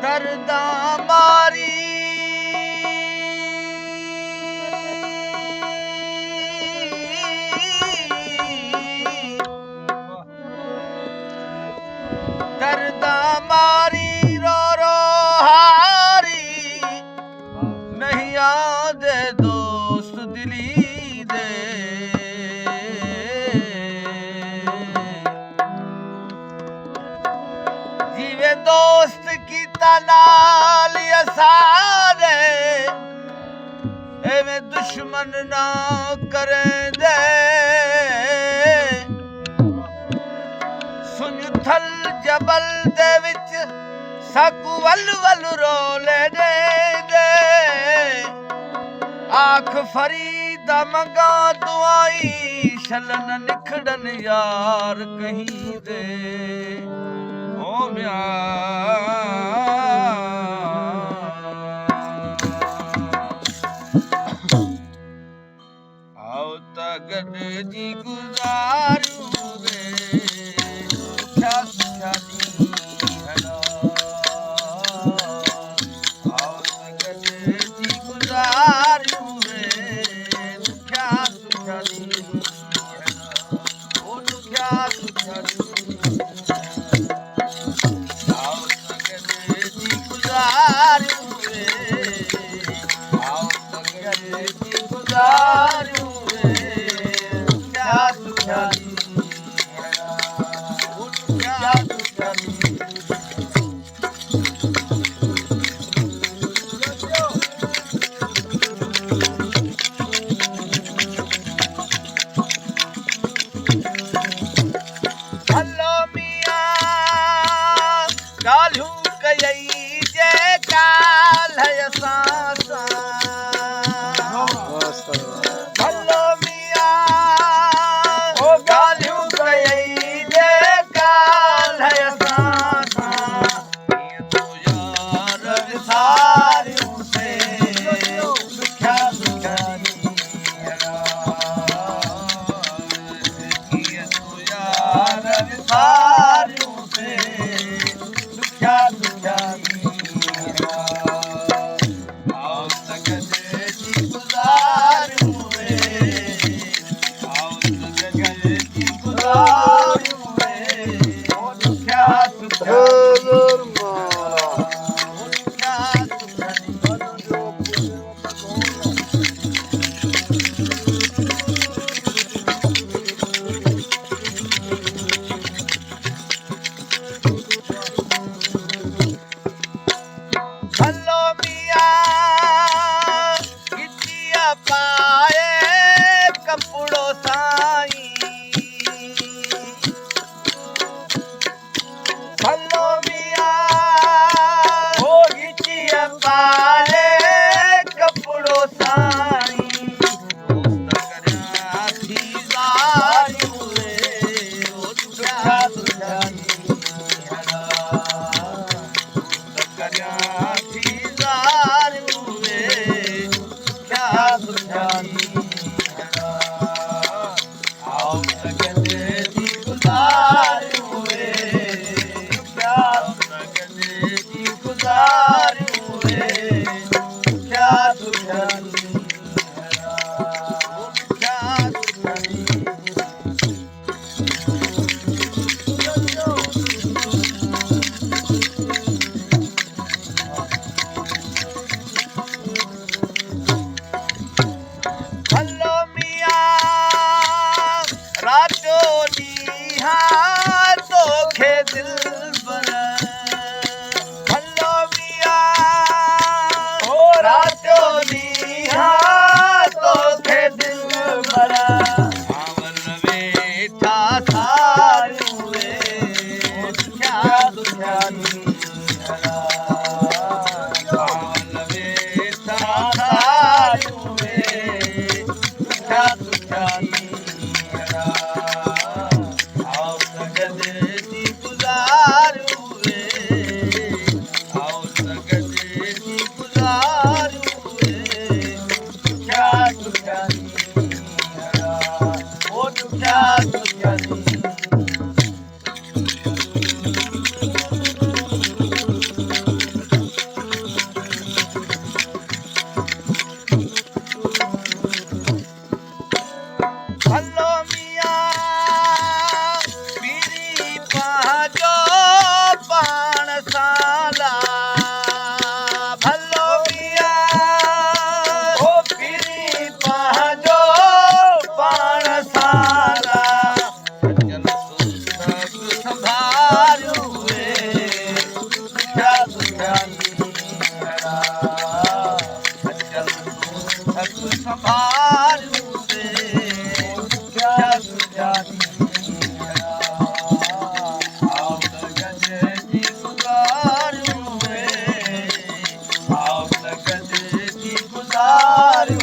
ਦਰਦਾਂ ਮਾਰੀ ਦਰਦਾਂ ਮਾਰੀ ਰੋ ਰੋ ਹਾਰੀ ਨਹੀਂ ਆਉਂਦੇ ਦੋਸਤ ਦਿਲੀ ਦੇ ਜਿਵੇਂ ਦੋਸਤ ਕੀਤਾ ਨਾਲ ਅਸਾਰੇ ਐਵੇਂ ਦੁਸ਼ਮਨ ਨਾ ਕਰੇਂਦੇ ਸੁਨਥਲ ਜਬਲ ਦੇ ਵਿੱਚ ਸਾਕੂ ਵੱਲ ਵੱਲ ਰੋਲੇ ਦੇ ਆਖ ਫਰੀਦਾ ਮੰਗਾ ਦੁਆਈ ਛਲਨ ਨਿਖੜਨ ਯਾਰ ਕਹੀਂ ਦੇ ਓ ਮਿਆ ਆਉ ਤਗੜ ਜੀ ਗੁਜ਼ਾਰੂ ਵੇ ਛਾਸ ਛਾਦੀ ਹਲਾ ਆਉ ਤਗੜ ਜੀ ਗੁਜ਼ਾਰੂ ਵੇ ਛਾਸ ਛਾਦੀ ਹਲਾ ਓ ਛਾਸ ਛਾਦੀ पिया पीरी पाजो पाण साला भलो पिया ओ पीरी पाजो पाण साला सजन सुख संभालू क्या सुखड़ा सजन सुख संभालू क्या सुखड़ा गुजारू